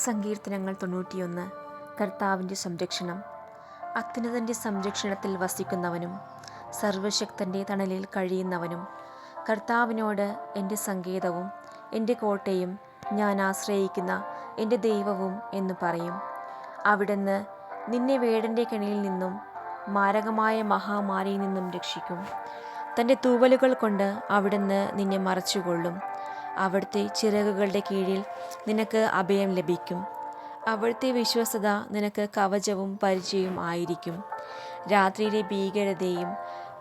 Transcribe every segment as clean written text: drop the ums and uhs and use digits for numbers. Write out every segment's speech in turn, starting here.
സങ്കീർത്തനങ്ങൾ 91. കർത്താവിൻ്റെ സംരക്ഷണം. അത്യുന്നതൻ്റെ സംരക്ഷണത്തിൽ വസിക്കുന്നവനും സർവശക്തൻ്റെ തണലിൽ കഴിയുന്നവനും കർത്താവിനോട് എൻ്റെ സങ്കേതവും എൻ്റെ കോട്ടയും ഞാൻ ആശ്രയിക്കുന്ന എൻ്റെ ദൈവവും എന്ന് പറയും. അവിടുന്ന് നിന്നെ വേടൻ്റെ കെണിയിൽ നിന്നും മാരകമായ മഹാമാരിയിൽ നിന്നും രക്ഷിക്കും. തൻ്റെ തൂവലുകൾ കൊണ്ട് അവിടുന്ന് നിന്നെ മറച്ചുകൊള്ളും. അവിടുത്തെ ചിറകുകളുടെ കീഴിൽ നിനക്ക് അഭയം ലഭിക്കും. അവിടുത്തെ വിശ്വസ്തത നിനക്ക് കവചവും പരിചയവും ആയിരിക്കും. രാത്രിയിലെ ഭീകരതയും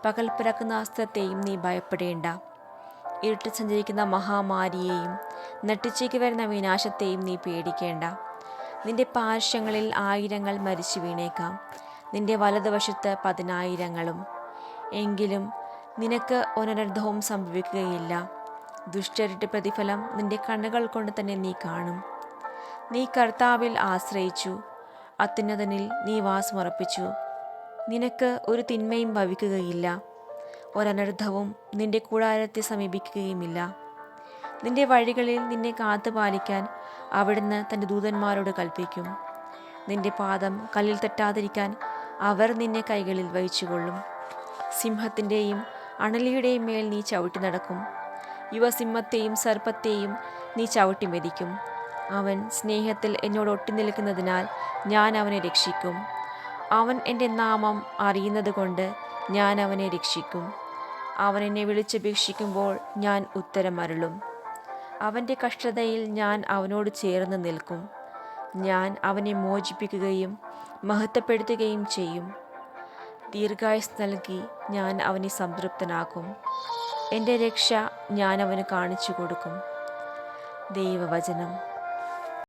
പകൽ പിറക്കുന്ന അസ്ത്രത്തെയും നീ ഭയപ്പെടേണ്ട. ഇരുട്ട് സഞ്ചരിക്കുന്ന മഹാമാരിയെയും നട്ടുച്ചയ്ക്ക് വരുന്ന വിനാശത്തെയും നീ പേടിക്കേണ്ട. നിന്റെ പാർശ്വങ്ങളിൽ 1000 മരിച്ചു വീണേക്കാം, നിന്റെ വലതുവശത്ത് 10,000. എങ്കിലും നിനക്ക് ഒരനർത്ഥവും സംഭവിക്കുകയില്ല. ദുഷ്ടരുടെ പ്രതിഫലം നിന്റെ കണ്ണുകൾ കൊണ്ട് തന്നെ നീ കാണും. നീ കർത്താവിൽ ആശ്രയിച്ചു, അത്യുന്നതനിൽ നീ വാസമുറപ്പിച്ചു. നിനക്ക് ഒരു തിന്മയും ഭവിക്കുകയില്ല, ഒരനർത്ഥവും നിന്റെ കൂടാരത്തെ സമീപിക്കുകയുമില്ല. നിന്റെ വഴികളിൽ നിന്നെ കാത്തുപാലിക്കാൻ അവിടുന്ന് തൻ്റെ ദൂതന്മാരോട് കൽപ്പിക്കും. നിന്റെ പാദം കല്ലിൽ തട്ടാതിരിക്കാൻ അവർ നിന്നെ കൈകളിൽ വഹിച്ചുകൊള്ളും. സിംഹത്തിൻ്റെയും അണലിയുടെയും മേൽ നീ ചവിട്ടി നടക്കും. യുവസിംഹത്തെയും സർപ്പത്തെയും നീ ചവിട്ടി മെതിക്കും. അവൻ സ്നേഹത്തിൽ എന്നോട് ഒട്ടി നിൽക്കുന്നതിനാൽ ഞാൻ അവനെ രക്ഷിക്കും. അവൻ എൻ്റെ നാമം അറിയുന്നത് കൊണ്ട് ഞാൻ അവനെ രക്ഷിക്കും. അവൻ എന്നെ വിളിച്ചപേക്ഷിക്കുമ്പോൾ ഞാൻ ഉത്തരമരുളും. അവൻ്റെ കഷ്ടതയിൽ ഞാൻ അവനോട് ചേർന്ന് നിൽക്കും. ഞാൻ അവനെ മോചിപ്പിക്കുകയും മഹത്വപ്പെടുത്തുകയും ചെയ്യും. ദീർഘായുസ്സ് നൽകി ഞാൻ അവനെ സംതൃപ്തനാക്കും. എൻ്റെ രക്ഷ ഞാൻ അവന് കാണിച്ചു കൊടുക്കും. ദൈവവചനം.